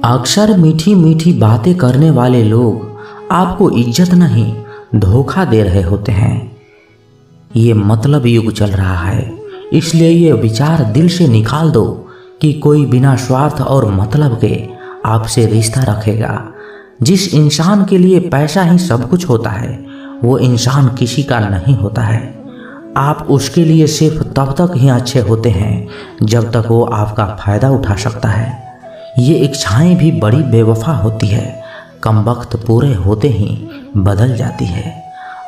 अक्सर मीठी मीठी बातें करने वाले लोग आपको इज्जत नहीं धोखा दे रहे होते हैं। ये मतलब युग चल रहा है, इसलिए ये विचार दिल से निकाल दो कि कोई बिना स्वार्थ और मतलब के आपसे रिश्ता रखेगा। जिस इंसान के लिए पैसा ही सब कुछ होता है वो इंसान किसी का नहीं होता है। आप उसके लिए सिर्फ तब तक ही अच्छे होते हैं जब तक वो आपका फायदा उठा सकता है। ये इच्छाएं भी बड़ी बेवफा होती है, कम वक्त पूरे होते ही बदल जाती है।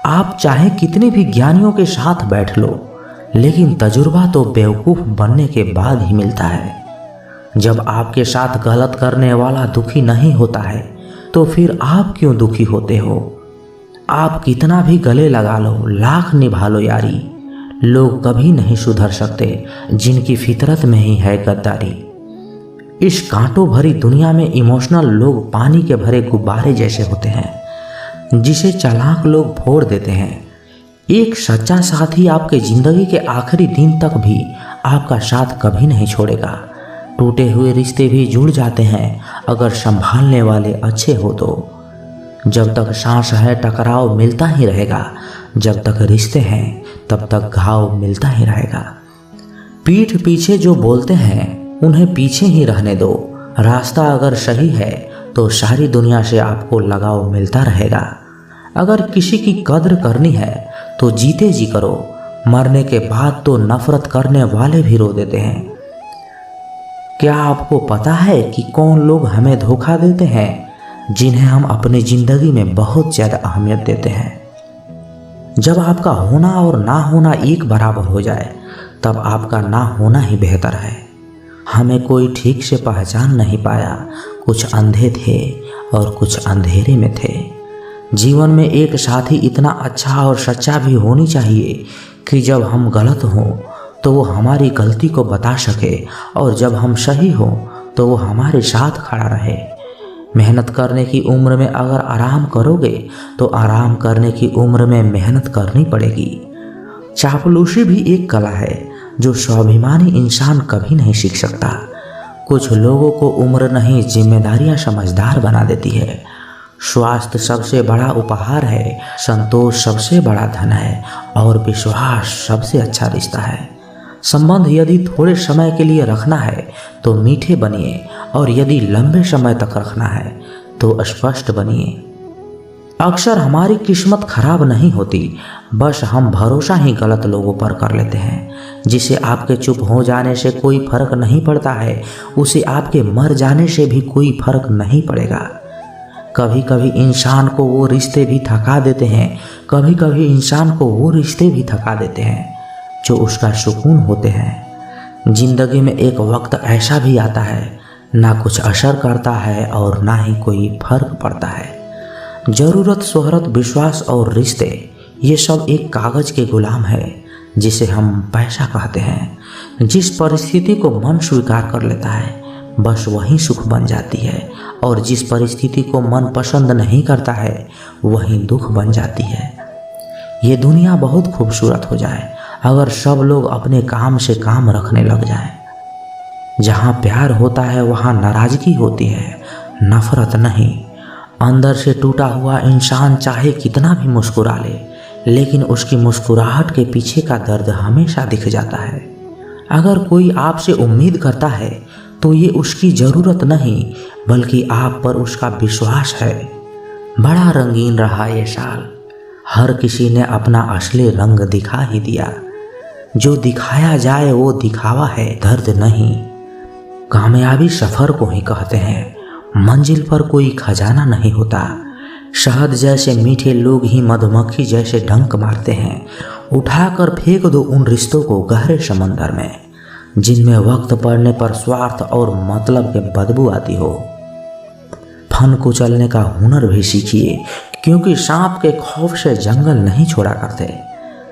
आप चाहे कितने भी ज्ञानियों के साथ बैठ लो, लेकिन तजुर्बा तो बेवकूफ़ बनने के बाद ही मिलता है। जब आपके साथ गलत करने वाला दुखी नहीं होता है तो फिर आप क्यों दुखी होते हो? आप कितना भी गले लगा लो, लाख निभा लो यारी, लोग कभी नहीं सुधर सकते जिनकी फितरत में ही है गद्दारी। इस कांटों भरी दुनिया में इमोशनल लोग पानी के भरे गुब्बारे जैसे होते हैं जिसे चालाक लोग फोड़ देते हैं। एक सच्चा साथी आपके जिंदगी के आखिरी दिन तक भी आपका साथ कभी नहीं छोड़ेगा। टूटे हुए रिश्ते भी जुड़ जाते हैं अगर संभालने वाले अच्छे हो तो। जब तक सांस है टकराव मिलता ही रहेगा, जब तक रिश्ते हैं तब तक घाव मिलता ही रहेगा। पीठ पीछे जो बोलते हैं उन्हें पीछे ही रहने दो। रास्ता अगर सही है तो सारी दुनिया से आपको लगाव मिलता रहेगा। अगर किसी की कद्र करनी है तो जीते जी करो, मरने के बाद तो नफरत करने वाले भी रो देते हैं। क्या आपको पता है कि कौन लोग हमें धोखा देते हैं? जिन्हें हम अपनी जिंदगी में बहुत ज़्यादा अहमियत देते हैं। जब आपका होना और ना होना एक बराबर हो जाए तब आपका ना होना ही बेहतर है। हमें कोई ठीक से पहचान नहीं पाया, कुछ अंधे थे और कुछ अंधेरे में थे। जीवन में एक साथी इतना अच्छा और सच्चा भी होनी चाहिए कि जब हम गलत हों तो वो हमारी गलती को बता सके, और जब हम सही हों तो वो हमारे साथ खड़ा रहे। मेहनत करने की उम्र में अगर आराम करोगे तो आराम करने की उम्र में मेहनत करनी पड़ेगी। चापलूसी भी एक कला है जो स्वाभिमानी इंसान कभी नहीं सीख सकता। कुछ लोगों को उम्र नहीं जिम्मेदारियां समझदार बना देती है। स्वास्थ्य सबसे बड़ा उपहार है, संतोष सबसे बड़ा धन है और विश्वास सबसे अच्छा रिश्ता है। संबंध यदि थोड़े समय के लिए रखना है तो मीठे बनिए, और यदि लंबे समय तक रखना है तो स्पष्ट बनिए। अक्सर हमारी किस्मत खराब नहीं होती, बस हम भरोसा ही गलत लोगों पर कर लेते हैं। जिसे आपके चुप हो जाने से कोई फर्क नहीं पड़ता है, उसे आपके मर जाने से भी कोई फर्क नहीं पड़ेगा। कभी कभी इंसान को वो रिश्ते भी थका देते हैं, कभी कभी इंसान को वो रिश्ते भी थका देते हैं जो उसका सुकून होते हैं। जिंदगी में एक वक्त ऐसा भी आता है ना कुछ असर करता है और ना ही कोई फर्क पड़ता है। ज़रूरत, शोहरत, विश्वास और रिश्ते, ये सब एक कागज़ के गुलाम है जिसे हम पैसा कहते हैं। जिस परिस्थिति को मन स्वीकार कर लेता है बस वही सुख बन जाती है, और जिस परिस्थिति को मन पसंद नहीं करता है वही दुख बन जाती है। ये दुनिया बहुत खूबसूरत हो जाए अगर सब लोग अपने काम से काम रखने लग जाएं। जहाँ प्यार होता है वहाँ नाराज़गी होती है, नफरत नहीं। अंदर से टूटा हुआ इंसान चाहे कितना भी मुस्कुरा ले, लेकिन उसकी मुस्कुराहट के पीछे का दर्द हमेशा दिख जाता है। अगर कोई आपसे उम्मीद करता है तो ये उसकी ज़रूरत नहीं बल्कि आप पर उसका विश्वास है। बड़ा रंगीन रहा ये साल, हर किसी ने अपना असली रंग दिखा ही दिया। जो दिखाया जाए वो दिखावा है, दर्द नहीं। कामयाबी सफ़र को ही कहते हैं, मंजिल पर कोई खजाना नहीं होता। शहद जैसे मीठे लोग ही मधुमक्खी जैसे डंक मारते हैं। उठाकर फेंक दो उन रिश्तों को गहरे समंदर में जिनमें वक्त पड़ने पर स्वार्थ और मतलब के बदबू आती हो। फन कुचलने का हुनर भी सीखिए, क्योंकि सांप के खौफ से जंगल नहीं छोड़ा करते।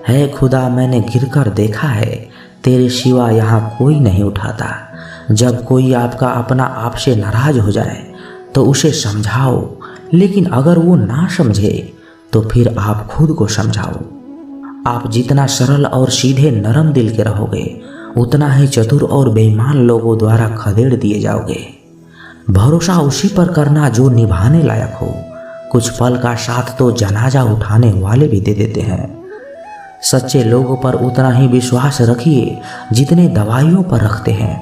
है खुदा, मैंने गिरकर देखा है, तेरे सिवा यहाँ कोई नहीं उठाता। जब कोई आपका अपना आपसे नाराज हो जाए तो उसे समझाओ, लेकिन अगर वो ना समझे तो फिर आप खुद को समझाओ। आप जितना सरल और सीधे नरम दिल के रहोगे उतना ही चतुर और बेईमान लोगों द्वारा खदेड़ दिए जाओगे। भरोसा उसी पर करना जो निभाने लायक हो। कुछ पल का साथ तो जनाजा उठाने वाले भी दे देते हैं। सच्चे लोगों पर उतना ही विश्वास रखिए जितने दवाइयों पर रखते हैं।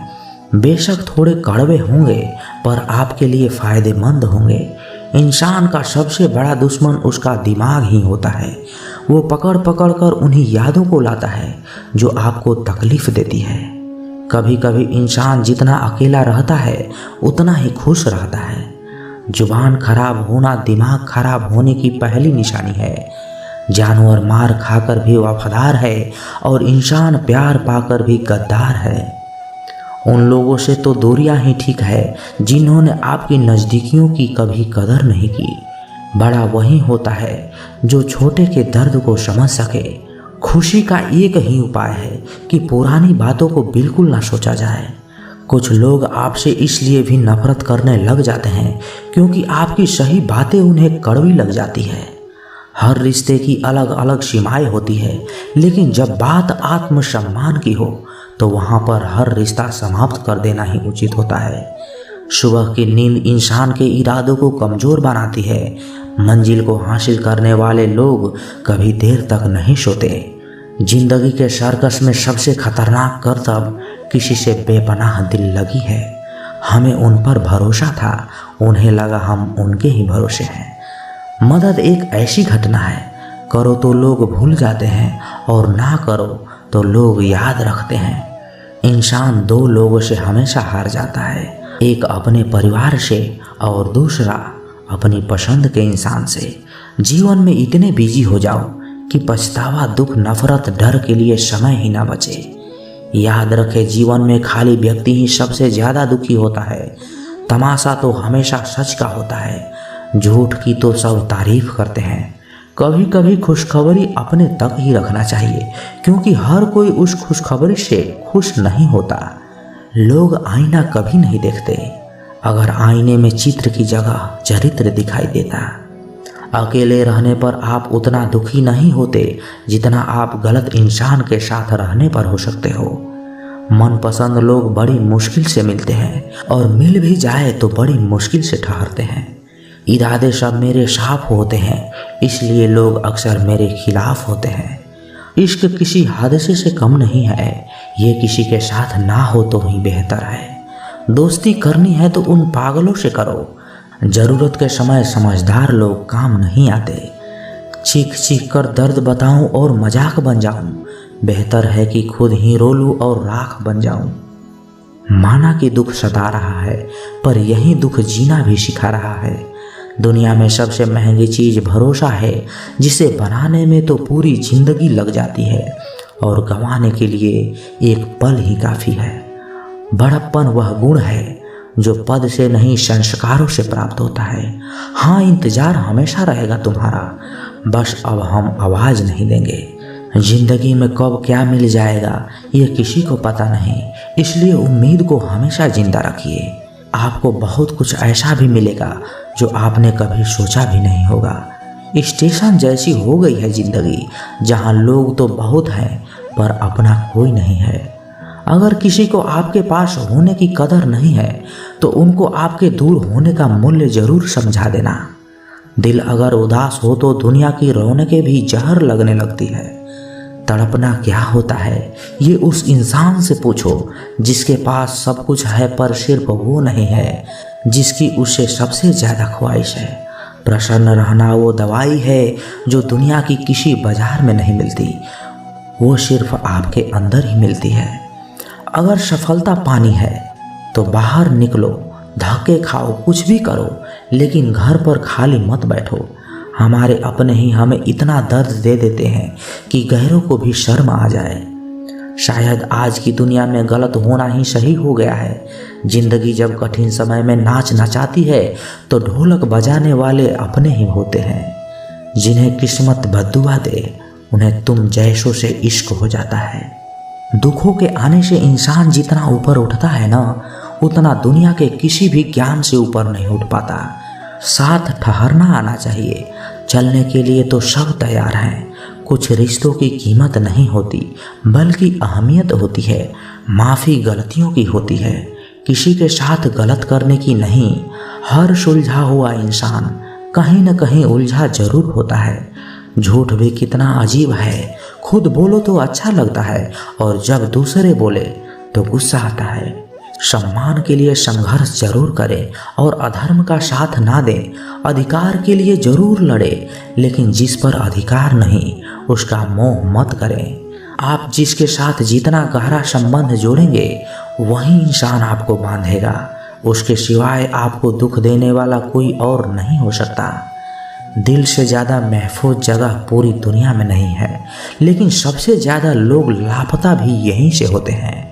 बेशक थोड़े कड़वे होंगे पर आपके लिए फायदेमंद होंगे। इंसान का सबसे बड़ा दुश्मन उसका दिमाग ही होता है। वो पकड़ पकड़ कर उन्हीं यादों को लाता है जो आपको तकलीफ देती है। कभी कभी इंसान जितना अकेला रहता है उतना ही खुश रहता है। जुबान खराब होना दिमाग खराब होने की पहली निशानी है। जानवर मार खाकर भी वफादार है और इंसान प्यार पाकर भी गद्दार है। उन लोगों से तो दूरियां ही ठीक है जिन्होंने आपकी नज़दीकियों की कभी कदर नहीं की। बड़ा वही होता है जो छोटे के दर्द को समझ सके। खुशी का एक ही उपाय है कि पुरानी बातों को बिल्कुल ना सोचा जाए। कुछ लोग आपसे इसलिए भी नफरत करने लग जाते हैं क्योंकि आपकी सही बातें उन्हें कड़वी लग जाती है। हर रिश्ते की अलग अलग सीमाएं होती है, लेकिन जब बात आत्मसम्मान की हो तो वहाँ पर हर रिश्ता समाप्त कर देना ही उचित होता है। सुबह की नींद इंसान के इरादों को कमज़ोर बनाती है। मंजिल को हासिल करने वाले लोग कभी देर तक नहीं सोते। जिंदगी के सर्कस में सबसे खतरनाक करतब किसी से बेपनाह दिल लगी है। हमें उन पर भरोसा था, उन्हें लगा हम उनके ही भरोसे हैं। मदद एक ऐसी घटना है, करो तो लोग भूल जाते हैं और ना करो तो लोग याद रखते हैं। इंसान दो लोगों से हमेशा हार जाता है, एक अपने परिवार से और दूसरा अपनी पसंद के इंसान से। जीवन में इतने बिजी हो जाओ कि पछतावा, दुख, नफरत, डर के लिए समय ही ना बचे। याद रखे, जीवन में खाली व्यक्ति ही सबसे ज़्यादा दुखी होता है। तमाशा तो हमेशा सच का होता है, झूठ की तो सब तारीफ करते हैं। कभी कभी खुशखबरी अपने तक ही रखना चाहिए क्योंकि हर कोई उस खुशखबरी से खुश नहीं होता। लोग आईना कभी नहीं देखते, अगर आईने में चित्र की जगह चरित्र दिखाई देता। अकेले रहने पर आप उतना दुखी नहीं होते जितना आप गलत इंसान के साथ रहने पर हो सकते हो। मनपसंद लोग बड़ी मुश्किल से मिलते हैं और मिल भी जाए तो बड़ी मुश्किल से ठहरते हैं। इरादे सब मेरे साफ होते हैं, इसलिए लोग अक्सर मेरे खिलाफ होते हैं। इश्क किसी हादसे से कम नहीं है, ये किसी के साथ ना हो तो ही बेहतर है। दोस्ती करनी है तो उन पागलों से करो। ज़रूरत के समय समझदार लोग काम नहीं आते। चीख चीख कर दर्द बताऊं और मजाक बन जाऊं, बेहतर है कि खुद ही रो लूं और राख बन जाऊं। माना कि दुख सता रहा है, पर यही दुख जीना भी सिखा रहा है। दुनिया में सबसे महंगी चीज़ भरोसा है, जिसे बनाने में तो पूरी जिंदगी लग जाती है और गंवाने के लिए एक पल ही काफ़ी है। बड़प्पन वह गुण है जो पद से नहीं संस्कारों से प्राप्त होता है। हाँ, इंतजार हमेशा रहेगा तुम्हारा, बस अब हम आवाज़ नहीं देंगे। जिंदगी में कब क्या मिल जाएगा ये किसी को पता नहीं, इसलिए उम्मीद को हमेशा जिंदा रखिए। आपको बहुत कुछ ऐसा भी मिलेगा जो आपने कभी सोचा भी नहीं होगा। स्टेशन जैसी हो गई है जिंदगी, जहां लोग तो बहुत हैं पर अपना कोई नहीं है। अगर किसी को आपके पास होने की कदर नहीं है तो उनको आपके दूर होने का मूल्य जरूर समझा देना। दिल अगर उदास हो तो दुनिया की रौनकें भी जहर लगने लगती है। तड़पना क्या होता है ये उस इंसान से पूछो जिसके पास सब कुछ है पर सिर्फ वो नहीं है जिसकी उससे सबसे ज़्यादा ख्वाहिश है। प्रसन्न रहना वो दवाई है जो दुनिया की किसी बाजार में नहीं मिलती, वो सिर्फ आपके अंदर ही मिलती है। अगर सफलता पानी है तो बाहर निकलो, धक्के खाओ, कुछ भी करो, लेकिन घर पर खाली मत बैठो। हमारे अपने ही हमें इतना दर्द दे देते हैं कि गैरों को भी शर्म आ जाए। शायद आज की दुनिया में गलत होना ही सही हो गया है। जिंदगी जब कठिन समय में नाच नचाती है तो ढोलक बजाने वाले अपने ही होते हैं। जिन्हें किस्मत बद्दुआ दे उन्हें तुम जैसों से इश्क हो जाता है। दुखों के आने से इंसान जितना ऊपर उठता है ना, उतना दुनिया के किसी भी ज्ञान से ऊपर नहीं उठ पाता। साथ ठहरना आना चाहिए, चलने के लिए तो सब तैयार हैं। कुछ रिश्तों की कीमत नहीं होती बल्कि अहमियत होती है। माफ़ी गलतियों की होती है, किसी के साथ गलत करने की नहीं। हर सुलझा हुआ इंसान कहीं न कहीं उलझा जरूर होता है। झूठ भी कितना अजीब है, खुद बोलो तो अच्छा लगता है और जब दूसरे बोले तो गुस्सा आता है। सम्मान के लिए संघर्ष जरूर करें और अधर्म का साथ ना दें। अधिकार के लिए जरूर लड़े, लेकिन जिस पर अधिकार नहीं उसका मोह मत करें। आप जिसके साथ जितना गहरा संबंध जोड़ेंगे वही इंसान आपको बांधेगा। उसके सिवाय आपको दुख देने वाला कोई और नहीं हो सकता। दिल से ज़्यादा महफूज जगह पूरी दुनिया में नहीं है, लेकिन सबसे ज़्यादा लोग लापता भी यहीं से होते हैं।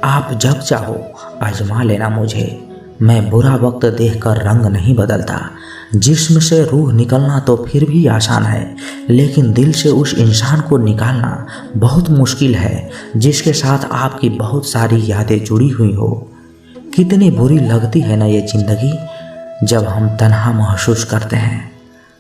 आप जब चाहो आजमा लेना मुझे, मैं बुरा वक्त देखकर रंग नहीं बदलता। जिस्म से रूह निकलना तो फिर भी आसान है, लेकिन दिल से उस इंसान को निकालना बहुत मुश्किल है जिसके साथ आपकी बहुत सारी यादें जुड़ी हुई हो। कितनी बुरी लगती है ना ये ज़िंदगी जब हम तन्हा महसूस करते हैं।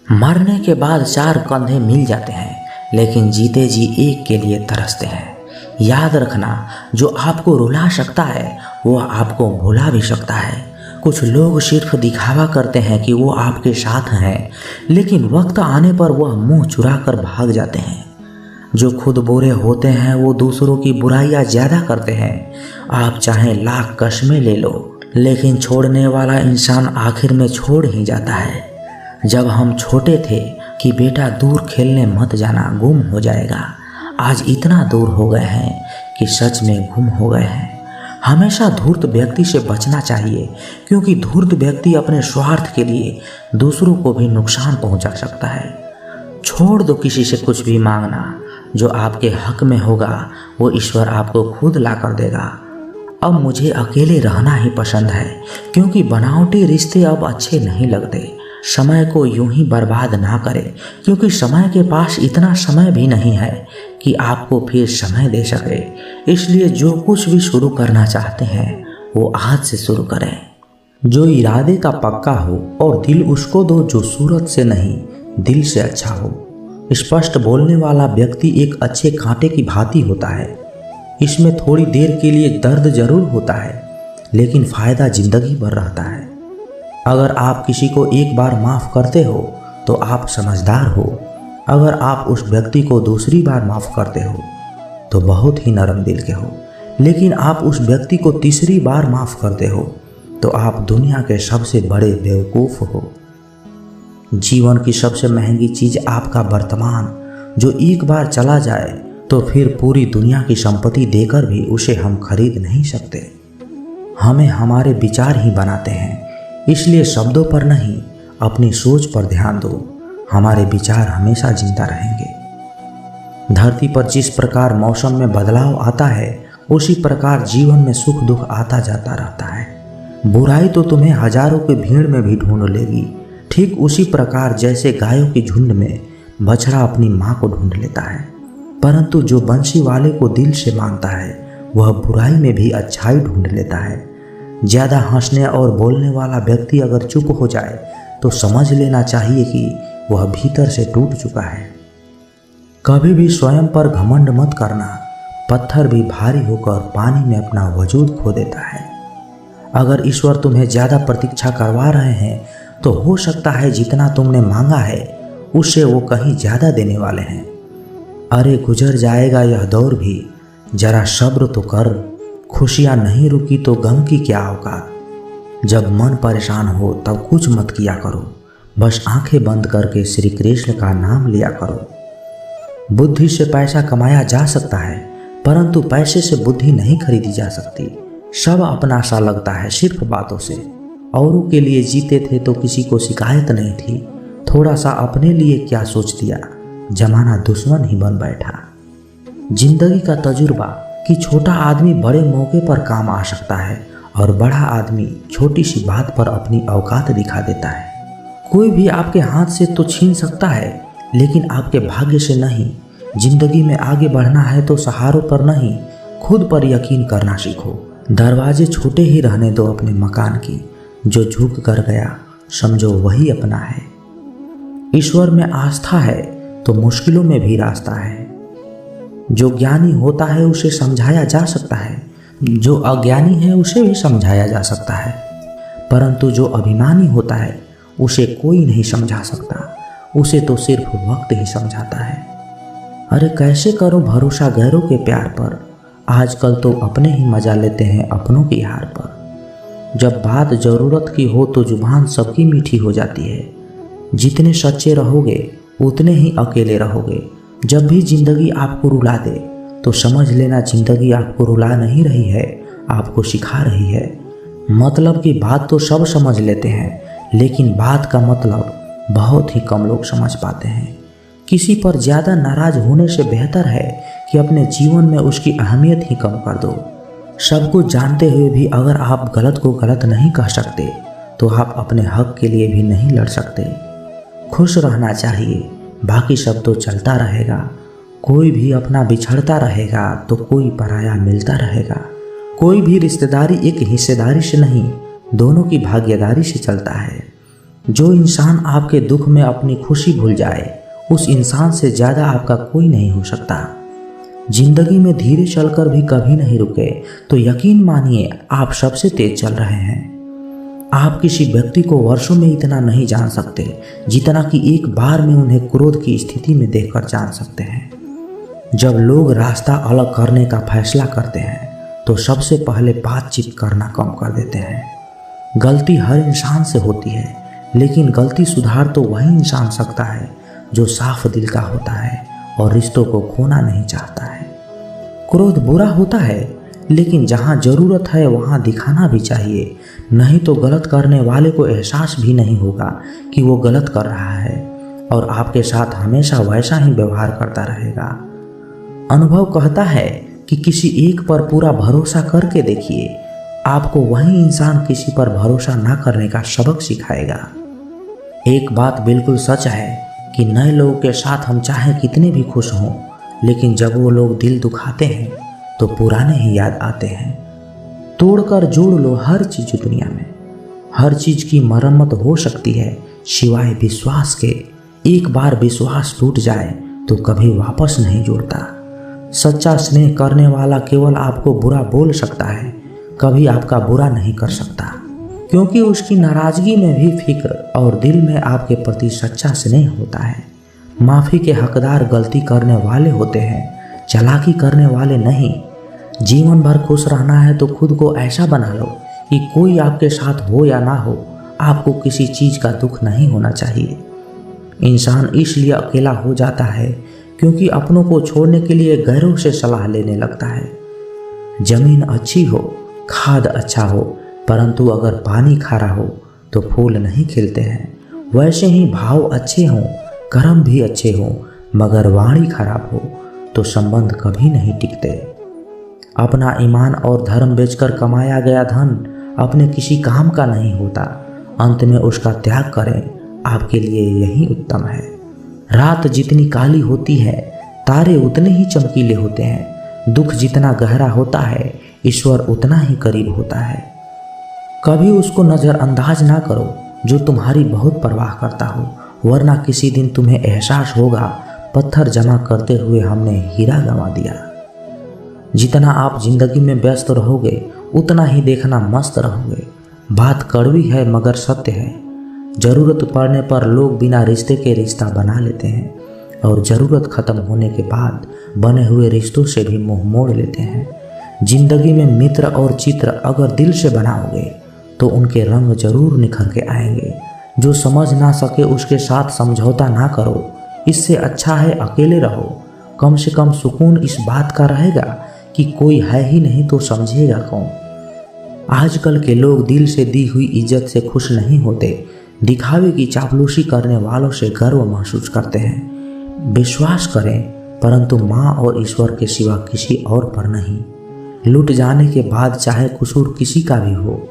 मरने के बाद चार कंधे मिल जाते हैं, लेकिन जीते जी एक के लिए तरसते हैं। याद रखना, जो आपको रुला सकता है वो आपको भुला भी सकता है। कुछ लोग सिर्फ दिखावा करते हैं कि वो आपके साथ हैं, लेकिन वक्त आने पर वह मुंह चुरा कर भाग जाते हैं। जो खुद बुरे होते हैं वो दूसरों की बुराइयां ज़्यादा करते हैं। आप चाहे लाख कस्में ले लो, लेकिन छोड़ने वाला इंसान आखिर में छोड़ ही जाता है। जब हम छोटे थे कि बेटा दूर खेलने मत जाना, गुम हो जाएगा, आज इतना दूर हो गए हैं कि सच में गुम हो गए हैं। हमेशा धूर्त व्यक्ति से बचना चाहिए, क्योंकि धूर्त व्यक्ति अपने स्वार्थ के लिए दूसरों को भी नुकसान पहुंचा सकता है। छोड़ दो किसी से कुछ भी मांगना, जो आपके हक में होगा वो ईश्वर आपको खुद ला कर देगा। अब मुझे अकेले रहना ही पसंद है, क्योंकि बनावटी रिश्ते अब अच्छे नहीं लगते। समय को यूं ही बर्बाद ना करें, क्योंकि समय के पास इतना समय भी नहीं है कि आपको फिर समय दे सके। इसलिए जो कुछ भी शुरू करना चाहते हैं वो आज से शुरू करें। जो इरादे का पक्का हो और दिल उसको दो जो सूरत से नहीं दिल से अच्छा हो। स्पष्ट बोलने वाला व्यक्ति एक अच्छे कांटे की भांति होता है। इसमें थोड़ी देर के लिए दर्द जरूर होता है, लेकिन फायदा जिंदगी भर रहता है। अगर आप किसी को एक बार माफ़ करते हो तो आप समझदार हो। अगर आप उस व्यक्ति को दूसरी बार माफ़ करते हो तो बहुत ही नरम दिल के हो। लेकिन आप उस व्यक्ति को तीसरी बार माफ़ करते हो तो आप दुनिया के सबसे बड़े बेवकूफ़ हो। जीवन की सबसे महंगी चीज़ आपका वर्तमान, जो एक बार चला जाए तो फिर पूरी दुनिया की संपत्ति देकर भी उसे हम खरीद नहीं सकते। हमें हमारे विचार ही बनाते हैं, इसलिए शब्दों पर नहीं अपनी सोच पर ध्यान दो। हमारे विचार हमेशा जिंदा रहेंगे। धरती पर जिस प्रकार मौसम में बदलाव आता है, उसी प्रकार जीवन में सुख दुख आता जाता रहता है। बुराई तो तुम्हें हजारों की भीड़ में भी ढूंढ लेगी, ठीक उसी प्रकार जैसे गायों की झुंड में बछड़ा अपनी माँ को ढूंढ लेता है। परंतु जो बंसी वाले को दिल से मानता है वह बुराई में भी अच्छाई ढूंढ लेता है। ज़्यादा हंसने और बोलने वाला व्यक्ति अगर चुप हो जाए तो समझ लेना चाहिए कि वह भीतर से टूट चुका है। कभी भी स्वयं पर घमंड मत करना। पत्थर भी भारी होकर पानी में अपना वजूद खो देता है। अगर ईश्वर तुम्हें ज़्यादा प्रतीक्षा करवा रहे हैं तो हो सकता है जितना तुमने मांगा है उससे वो कहीं ज़्यादा देने वाले हैं। अरे गुजर जाएगा यह दौर भी, जरा सब्र तो कर। खुशियाँ नहीं रुकी तो गम की क्या औकात। जब मन परेशान हो तब कुछ मत किया करो, बस आंखें बंद करके श्री कृष्ण का नाम लिया करो। बुद्धि से पैसा कमाया जा सकता है, परंतु पैसे से बुद्धि नहीं खरीदी जा सकती। सब अपना सा लगता है सिर्फ बातों से। औरों के लिए जीते थे तो किसी को शिकायत नहीं थी। थोड़ा सा अपने लिए क्या सोच दिया, जमाना दुश्मन ही बन बैठा। जिंदगी का तजुर्बा कि छोटा आदमी बड़े मौके पर काम आ सकता है और बड़ा आदमी छोटी सी बात पर अपनी औकात दिखा देता है। कोई भी आपके हाथ से तो छीन सकता है, लेकिन आपके भाग्य से नहीं। जिंदगी में आगे बढ़ना है तो सहारों पर नहीं, खुद पर यकीन करना सीखो। दरवाजे छोटे ही रहने दो अपने मकान की। जो झुक कर गया समझो वही अपना है। ईश्वर में आस्था है तो मुश्किलों में भी रास्ता है। जो ज्ञानी होता है उसे समझाया जा सकता है, जो अज्ञानी है उसे भी समझाया जा सकता है, परंतु जो अभिमानी होता है उसे कोई नहीं समझा सकता, उसे तो सिर्फ वक्त ही समझाता है। अरे कैसे करो भरोसा गैरों के प्यार पर, आजकल तो अपने ही मजा लेते हैं अपनों की हार पर। जब बात ज़रूरत की हो तो जुबान सबकी मीठी हो जाती है। जितने सच्चे रहोगे उतने ही अकेले रहोगे। जब भी जिंदगी आपको रुला दे तो समझ लेना जिंदगी आपको रुला नहीं रही है, आपको सिखा रही है। मतलब की बात तो सब समझ लेते हैं, लेकिन बात का मतलब बहुत ही कम लोग समझ पाते हैं। किसी पर ज़्यादा नाराज होने से बेहतर है कि अपने जीवन में उसकी अहमियत ही कम कर दो। सब कुछ जानते हुए भी अगर आप गलत को गलत नहीं कह सकते तो आप अपने हक के लिए भी नहीं लड़ सकते। खुश रहना चाहिए, बाकी सब तो चलता रहेगा। कोई भी अपना बिछड़ता रहेगा तो कोई पराया मिलता रहेगा। कोई भी रिश्तेदारी एक हिस्सेदारी से नहीं, दोनों की भागीदारी से चलता है। जो इंसान आपके दुख में अपनी खुशी भूल जाए, उस इंसान से ज़्यादा आपका कोई नहीं हो सकता। जिंदगी में धीरे चलकर भी कभी नहीं रुके तो यकीन मानिए आप सबसे तेज चल रहे हैं। आप किसी व्यक्ति को वर्षों में इतना नहीं जान सकते जितना कि एक बार में उन्हें क्रोध की स्थिति में देखकर जान सकते हैं। जब लोग रास्ता अलग करने का फैसला करते हैं तो सबसे पहले बातचीत करना कम कर देते हैं। गलती हर इंसान से होती है, लेकिन गलती सुधार तो वही इंसान सकता है जो साफ दिल का होता है और रिश्तों को खोना नहीं चाहता है। क्रोध बुरा होता है, लेकिन जहाँ ज़रूरत है वहाँ दिखाना भी चाहिए, नहीं तो गलत करने वाले को एहसास भी नहीं होगा कि वो गलत कर रहा है और आपके साथ हमेशा वैसा ही व्यवहार करता रहेगा। अनुभव कहता है कि किसी एक पर पूरा भरोसा करके देखिए, आपको वही इंसान किसी पर भरोसा ना करने का सबक सिखाएगा। एक बात बिल्कुल सच है कि नए लोगों के साथ हम चाहे कितने भी खुश हों, लेकिन जब वो लोग दिल दुखाते हैं तो पुराने ही याद आते हैं। तोड़कर जोड़ लो हर चीज़ दुनिया में, हर चीज़ की मरम्मत हो सकती है सिवाय विश्वास के। एक बार विश्वास टूट जाए तो कभी वापस नहीं जुड़ता। सच्चा स्नेह करने वाला केवल आपको बुरा बोल सकता है, कभी आपका बुरा नहीं कर सकता, क्योंकि उसकी नाराज़गी में भी फिक्र और दिल में आपके प्रति सच्चा स्नेह होता है। माफ़ी के हकदार गलती करने वाले होते हैं, चालाकी करने वाले नहीं। जीवन भर खुश रहना है तो खुद को ऐसा बना लो कि कोई आपके साथ हो या ना हो, आपको किसी चीज़ का दुख नहीं होना चाहिए। इंसान इसलिए अकेला हो जाता है क्योंकि अपनों को छोड़ने के लिए गैरों से सलाह लेने लगता है। जमीन अच्छी हो, खाद अच्छा हो, परंतु अगर पानी खारा हो तो फूल नहीं खिलते हैं। वैसे ही भाव अच्छे हों, कर्म भी अच्छे हों, मगर वाणी खराब हो तो संबंध कभी नहीं टिकते। अपना ईमान और धर्म बेचकर कमाया गया धन अपने किसी काम का नहीं होता, अंत में उसका त्याग करें, आपके लिए यही उत्तम है। रात जितनी काली होती है तारे उतने ही चमकीले होते हैं। दुख जितना गहरा होता है ईश्वर उतना ही करीब होता है। कभी उसको नज़रअंदाज ना करो जो तुम्हारी बहुत परवाह करता हो, वरना किसी दिन तुम्हें एहसास होगा पत्थर जमा करते हुए हमने हीरा गंवा दिया। जितना आप जिंदगी में व्यस्त रहोगे उतना ही देखना मस्त रहोगे। बात कड़वी है मगर सत्य है। ज़रूरत पड़ने पर लोग बिना रिश्ते के रिश्ता बना लेते हैं और ज़रूरत ख़त्म होने के बाद बने हुए रिश्तों से भी मुंह मोड़ लेते हैं। जिंदगी में मित्र और चित्र अगर दिल से बनाओगे तो उनके रंग जरूर निखर के आएंगे। जो समझ ना सके उसके साथ समझौता ना करो, इससे अच्छा है अकेले रहो। कम से कम सुकून इस बात का रहेगा कि कोई है ही नहीं तो समझेगा कौन। आजकल के लोग दिल से दी हुई इज्जत से खुश नहीं होते, दिखावे की चापलूसी करने वालों से गर्व महसूस करते हैं। विश्वास करें, परंतु माँ और ईश्वर के सिवा किसी और पर नहीं। लूट जाने के बाद चाहे कसूर किसी का भी हो,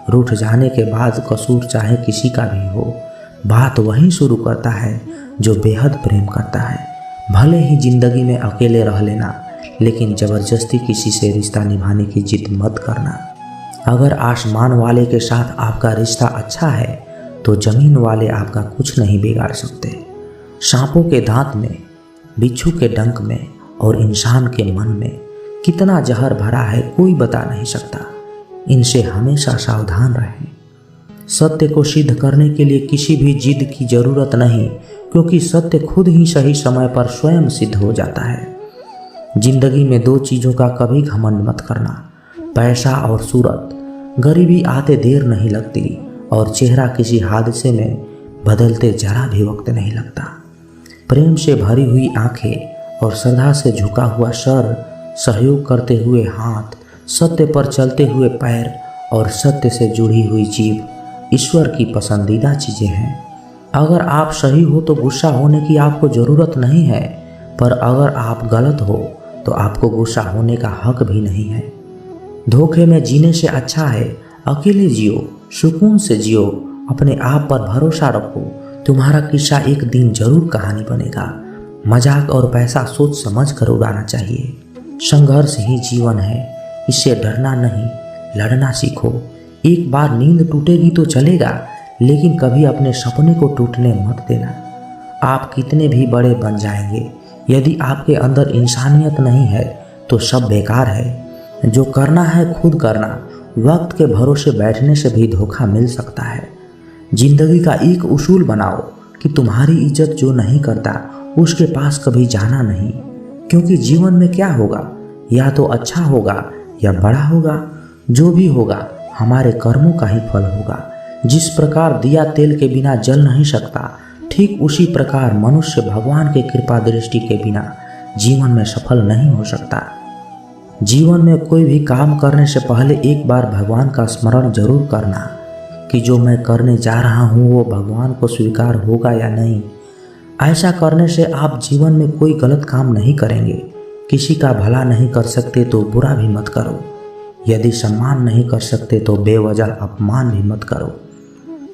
रूठ जाने के बाद कसूर चाहे किसी का भी हो, बात वहीं शुरू करता है जो बेहद प्रेम करता है। भले ही जिंदगी में अकेले रह लेना, लेकिन ज़बरदस्ती किसी से रिश्ता निभाने की जिद मत करना। अगर आसमान वाले के साथ आपका रिश्ता अच्छा है तो ज़मीन वाले आपका कुछ नहीं बिगाड़ सकते। सांपों के दांत में, बिच्छू के डंक में और इंसान के मन में कितना जहर भरा है कोई बता नहीं सकता। इनसे हमेशा सावधान रहें। सत्य को सिद्ध करने के लिए किसी भी जिद की जरूरत नहीं, क्योंकि सत्य खुद ही सही समय पर स्वयं सिद्ध हो जाता है। जिंदगी में दो चीज़ों का कभी घमंड मत करना, पैसा और सूरत। गरीबी आते देर नहीं लगती और चेहरा किसी हादसे में बदलते जरा भी वक्त नहीं लगता। प्रेम से भरी हुई आंखें और श्रद्धा से झुका हुआ सर, सहयोग करते हुए हाथ, सत्य पर चलते हुए पैर और सत्य से जुड़ी हुई जीभ ईश्वर की पसंदीदा चीज़ें हैं। अगर आप सही हो तो गुस्सा होने की आपको ज़रूरत नहीं है, पर अगर आप गलत हो तो आपको गुस्सा होने का हक भी नहीं है। धोखे में जीने से अच्छा है अकेले जियो, सुकून से जियो, अपने आप पर भरोसा रखो। तुम्हारा किस्सा एक दिन जरूर कहानी बनेगा। मजाक और पैसा सोच समझ कर उड़ाना चाहिए। संघर्ष ही जीवन है, इससे डरना नहीं, लड़ना सीखो। एक बार नींद टूटेगी तो चलेगा, लेकिन कभी अपने सपने को टूटने मत देना। आप कितने भी बड़े बन जाएंगे, यदि आपके अंदर इंसानियत नहीं है तो सब बेकार है। जो करना है खुद करना। वक्त के भरोसे बैठने से भी धोखा मिल सकता है। जिंदगी का एक उसूल बनाओ कि तुम्हारी इज्जत जो नहीं करता उसके पास कभी जाना नहीं, क्योंकि जीवन में क्या होगा, या तो अच्छा होगा या बड़ा होगा। जो भी होगा हमारे कर्मों का ही फल होगा। जिस प्रकार दिया तेल के बिना जल नहीं सकता, ठीक उसी प्रकार मनुष्य भगवान के कृपा दृष्टि के बिना जीवन में सफल नहीं हो सकता। जीवन में कोई भी काम करने से पहले एक बार भगवान का स्मरण जरूर करना कि जो मैं करने जा रहा हूँ वो भगवान को स्वीकार होगा या नहीं। ऐसा करने से आप जीवन में कोई गलत काम नहीं करेंगे। किसी का भला नहीं कर सकते तो बुरा भी मत करो। यदि सम्मान नहीं कर सकते तो बेवजह अपमान भी मत करो।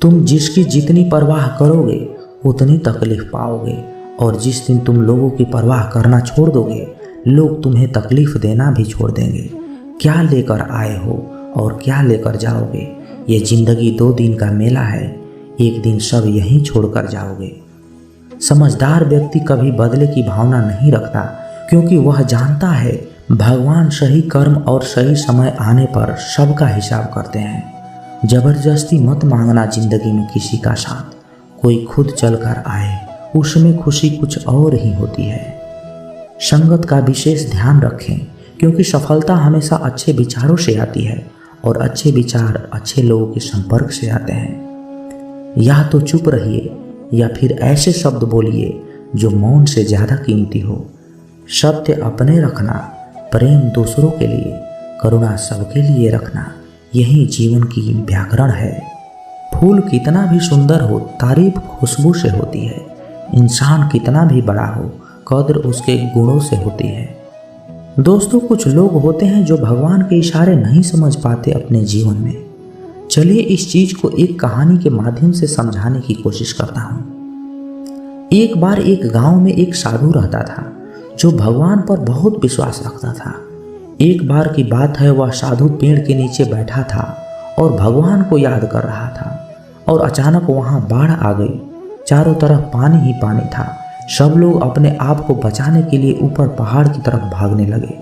तुम जिसकी जितनी परवाह करोगे उतनी तकलीफ पाओगे, और जिस दिन तुम लोगों की परवाह करना छोड़ दोगे, लोग तुम्हें तकलीफ देना भी छोड़ देंगे। क्या लेकर आए हो और क्या लेकर जाओगे, ये जिंदगी 2 दिन का मेला है। एक दिन सब यहीं छोड़कर जाओगे। समझदार व्यक्ति कभी बदले की भावना नहीं रखता, क्योंकि वह जानता है भगवान सही कर्म और सही समय आने पर सबका हिसाब करते हैं। जबरदस्ती मत मांगना जिंदगी में किसी का साथ। कोई खुद चलकर आए, उसमें खुशी कुछ और ही होती है। संगत का विशेष ध्यान रखें, क्योंकि सफलता हमेशा अच्छे विचारों से आती है और अच्छे विचार अच्छे लोगों के संपर्क से आते हैं। या तो चुप रहिए या फिर ऐसे शब्द बोलिए जो मौन से ज़्यादा कीमती हो। सत्य अपने रखना, प्रेम दूसरों के लिए, करुणा सबके लिए रखना, यही जीवन की व्याकरण है। फूल कितना भी सुंदर हो, तारीफ खुशबू से होती है। इंसान कितना भी बड़ा हो, कद्र उसके गुणों से होती है। दोस्तों, कुछ लोग होते हैं जो भगवान के इशारे नहीं समझ पाते अपने जीवन में। चलिए इस चीज को एक कहानी के माध्यम से समझाने की कोशिश करता हूँ। एक बार एक गांव में एक साधु रहता था जो भगवान पर बहुत विश्वास रखता था। एक बार की बात है, वह साधु पेड़ के नीचे बैठा था और भगवान को याद कर रहा था, और अचानक वहाँ बाढ़ आ गई। चारों तरफ पानी ही पानी था। सब लोग अपने आप को बचाने के लिए ऊपर पहाड़ की तरफ भागने लगे।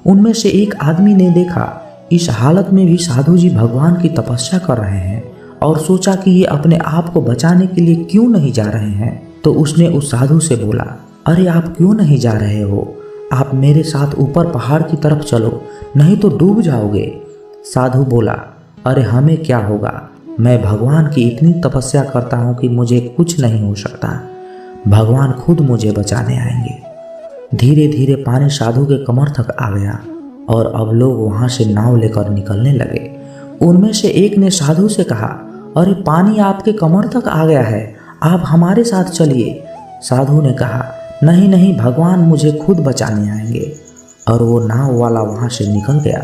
उनमें से एक आदमी ने देखा इस हालत में भी साधु जी भगवान की तपस्या कर रहे हैं, और सोचा कि ये अपने आप को बचाने के लिए क्यों नहीं जा रहे हैं। तो उसने उस साधु से बोला, अरे आप क्यों नहीं जा रहे हो? आप मेरे साथ ऊपर पहाड़ की तरफ चलो, नहीं तो डूब जाओगे। साधु बोला, अरे हमें क्या होगा, मैं भगवान की इतनी तपस्या करता हूँ कि मुझे कुछ नहीं हो सकता। भगवान खुद मुझे बचाने आएंगे। धीरे धीरे पानी साधु के कमर तक आ गया और अब लोग वहाँ से नाव लेकर निकलने लगे। उनमें से एक ने साधु से कहा, अरे पानी आपके कमर तक आ गया है, आप हमारे साथ चलिए। साधु ने कहा, नहीं नहीं, भगवान मुझे खुद बचाने आएंगे। और वो नाव वाला वहाँ से निकल गया।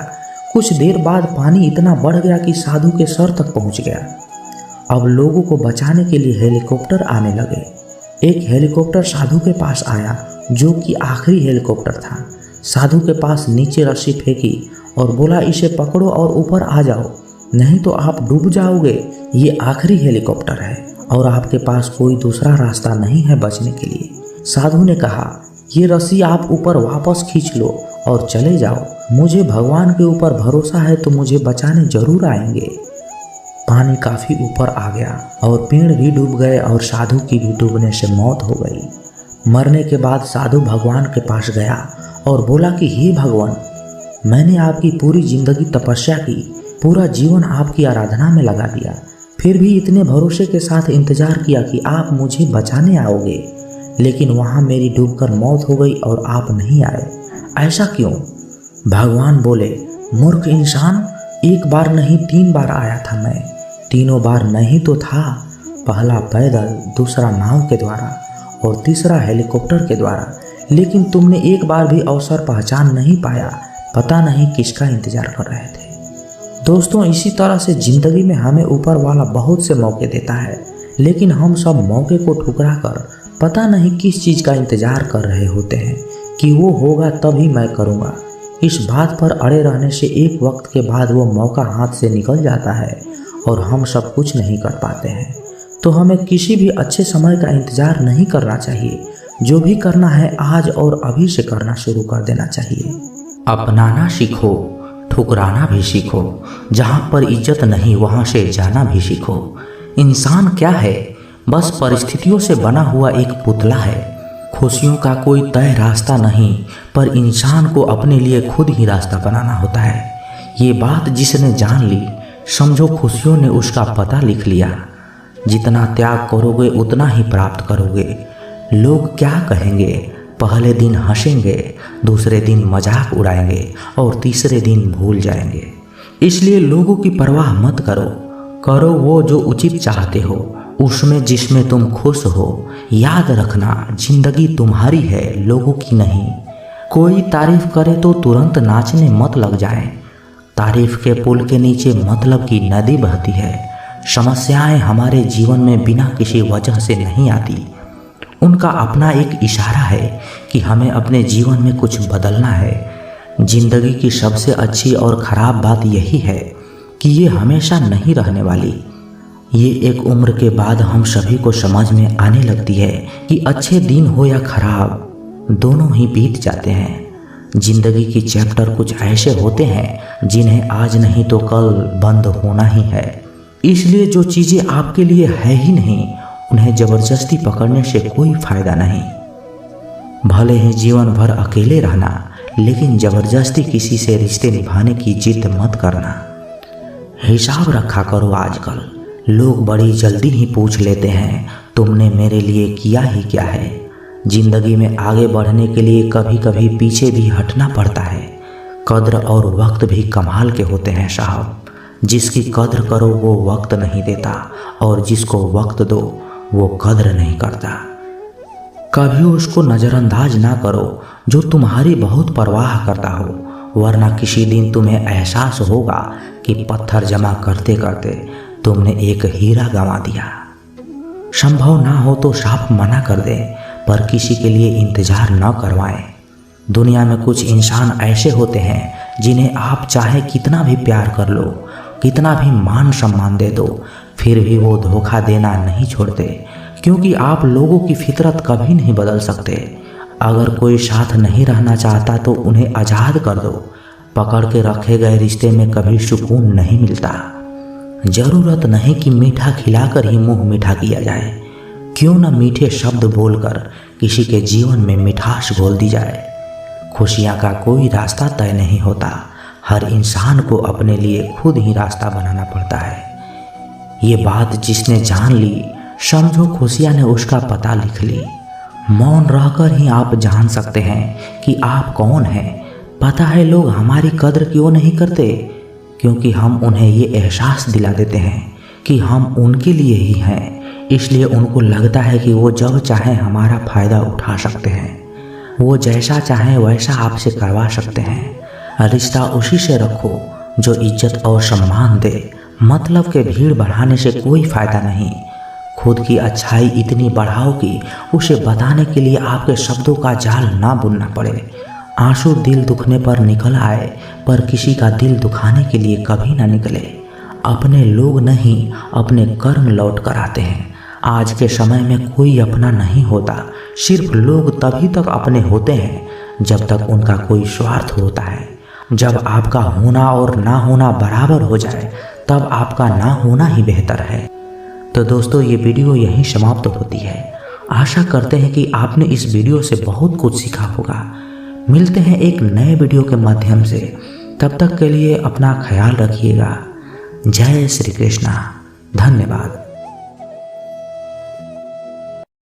कुछ देर बाद पानी इतना बढ़ गया कि साधु के सर तक पहुँच गया। अब लोगों को बचाने के लिए हेलीकॉप्टर आने लगे। एक हेलीकॉप्टर साधु के पास आया, जो कि आखिरी हेलीकॉप्टर था। साधु के पास नीचे रस्सी फेंकी और बोला, इसे पकड़ो और ऊपर आ जाओ, नहीं तो आप डूब जाओगे। ये आखिरी हेलीकॉप्टर है और आपके पास कोई दूसरा रास्ता नहीं है बचने के लिए। साधु ने कहा, ये रस्सी आप ऊपर वापस खींच लो और चले जाओ, मुझे भगवान के ऊपर भरोसा है तो मुझे बचाने जरूर आएंगे। पानी काफी ऊपर आ गया और पेड़ भी डूब गए और साधु की भी डूबने से मौत हो गई। मरने के बाद साधु भगवान के पास गया और बोला कि हे भगवान, मैंने आपकी पूरी जिंदगी तपस्या की, पूरा जीवन आपकी आराधना में लगा दिया, फिर भी इतने भरोसे के साथ इंतजार किया कि आप मुझे बचाने आओगे, लेकिन वहाँ मेरी डूबकर मौत हो गई और आप नहीं आए, ऐसा क्यों? भगवान बोले, मूर्ख इंसान, एक बार नहीं 3 बार आया था मैं। तीनों बार मैं ही तो था, पहला पैदल, दूसरा नाव के द्वारा और तीसरा हेलीकॉप्टर के द्वारा, लेकिन तुमने एक बार भी अवसर पहचान नहीं पाया, पता नहीं किसका इंतजार कर रहे थे। दोस्तों, इसी तरह से जिंदगी में हमें ऊपर वाला बहुत से मौके देता है, लेकिन हम सब मौके को ठुकरा कर पता नहीं किस चीज़ का इंतजार कर रहे होते हैं कि वो होगा तभी मैं करूँगा। इस बात पर अड़े रहने से एक वक्त के बाद वो मौका हाथ से निकल जाता है और हम सब कुछ नहीं कर पाते हैं। तो हमें किसी भी अच्छे समय का इंतजार नहीं करना चाहिए, जो भी करना है आज और अभी से करना शुरू कर देना चाहिए। अपनाना सीखो, ठुकराना भी सीखो, जहाँ पर इज्जत नहीं वहाँ से जाना भी सीखो। इंसान क्या है? बस परिस्थितियों से बना हुआ एक पुतला है। खुशियों का कोई तय रास्ता नहीं, पर इंसान को अपने लिए खुद ही रास्ता बनाना होता है। ये बात जिसने जान ली, समझो खुशियों ने उसका पता लिख लिया। जितना त्याग करोगे उतना ही प्राप्त करोगे। लोग क्या कहेंगे? पहले दिन हंसेंगे, दूसरे दिन मजाक उड़ाएंगे और तीसरे दिन भूल जाएंगे। इसलिए लोगों की परवाह मत करो, करो वो जो उचित चाहते हो, उसमें जिसमें तुम खुश हो। याद रखना, जिंदगी तुम्हारी है, लोगों की नहीं। कोई तारीफ करे तो तुरंत नाचने मत लग जाए। तारीफ के पुल के नीचे मतलब की नदी बहती है। समस्याएं हमारे जीवन में बिना किसी वजह से नहीं आती। उनका अपना एक इशारा है कि हमें अपने जीवन में कुछ बदलना है। जिंदगी की सबसे अच्छी और ख़राब बात यही है कि ये हमेशा नहीं रहने वाली। ये एक उम्र के बाद हम सभी को समझ में आने लगती है कि अच्छे दिन हो या खराब, दोनों ही बीत जाते हैं। जिंदगी की चैप्टर कुछ ऐसे होते हैं जिन्हें आज नहीं तो कल बंद होना ही है। इसलिए जो चीज़ें आपके लिए है ही नहीं, उन्हें ज़बरदस्ती पकड़ने से कोई फ़ायदा नहीं। भले ही जीवन भर अकेले रहना, लेकिन ज़बरदस्ती किसी से रिश्ते निभाने की जिद मत करना। हिसाब रखा करो। आजकल लोग बड़ी जल्दी ही पूछ लेते हैं, तुमने मेरे लिए किया ही क्या है। जिंदगी में आगे बढ़ने के लिए कभी कभी पीछे भी हटना पड़ता है। कद्र और वक्त भी कमाल के होते हैं साहब। जिसकी कद्र करो वो वक्त नहीं देता, और जिसको वक्त दो वो कद्र नहीं करता। कभी उसको नज़रअंदाज ना करो जो तुम्हारी बहुत परवाह करता हो, वरना किसी दिन तुम्हें एहसास होगा कि पत्थर जमा करते करते तुमने एक हीरा गंवा दिया। संभव ना हो तो साफ मना कर दे, पर किसी के लिए इंतजार न करवाएं। दुनिया में कुछ इंसान ऐसे होते हैं जिन्हें आप चाहे कितना भी प्यार कर लो, कितना भी मान सम्मान दे दो, फिर भी वो धोखा देना नहीं छोड़ते, क्योंकि आप लोगों की फितरत कभी नहीं बदल सकते। अगर कोई साथ नहीं रहना चाहता तो उन्हें आज़ाद कर दो। पकड़ के रखे गए रिश्ते में कभी सुकून नहीं मिलता। जरूरत नहीं कि मीठा खिलाकर ही मुंह मीठा किया जाए। क्यों न मीठे शब्द बोलकर किसी के जीवन में मिठास घोल दी जाए। खुशियाँ का कोई रास्ता तय नहीं होता, हर इंसान को अपने लिए खुद ही रास्ता बनाना पड़ता है। ये बात जिसने जान ली, समझो खुशियाँ ने उसका पता लिख ली। मौन रहकर ही आप जान सकते हैं कि आप कौन हैं। पता है लोग हमारी कद्र क्यों नहीं करते? क्योंकि हम उन्हें ये एहसास दिला देते हैं कि हम उनके लिए ही हैं। इसलिए उनको लगता है कि वो जब चाहे हमारा फ़ायदा उठा सकते हैं, वो जैसा चाहे वैसा आपसे करवा सकते हैं। रिश्ता उसी से रखो जो इज्जत और सम्मान दे। मतलब के भीड़ बढ़ाने से कोई फ़ायदा नहीं। खुद की अच्छाई इतनी बढ़ाओ कि उसे बताने के लिए आपके शब्दों का जाल ना बुनना पड़े। आंसू दिल दुखने पर निकल आए, पर किसी का दिल दुखाने के लिए कभी ना निकले। अपने लोग नहीं, अपने कर्म लौट कर आते हैं। आज के समय में कोई अपना नहीं होता, सिर्फ लोग तभी तक अपने होते हैं जब तक उनका कोई स्वार्थ होता है। जब आपका होना और ना होना बराबर हो जाए तब आपका ना होना ही बेहतर है। तो दोस्तों, ये वीडियो यहीं समाप्त होती है। आशा करते हैं कि आपने इस वीडियो से बहुत कुछ सीखा होगा। मिलते हैं एक नए वीडियो के माध्यम से। तब तक के लिए अपना ख्याल रखिएगा। जय श्री कृष्णा। धन्यवाद।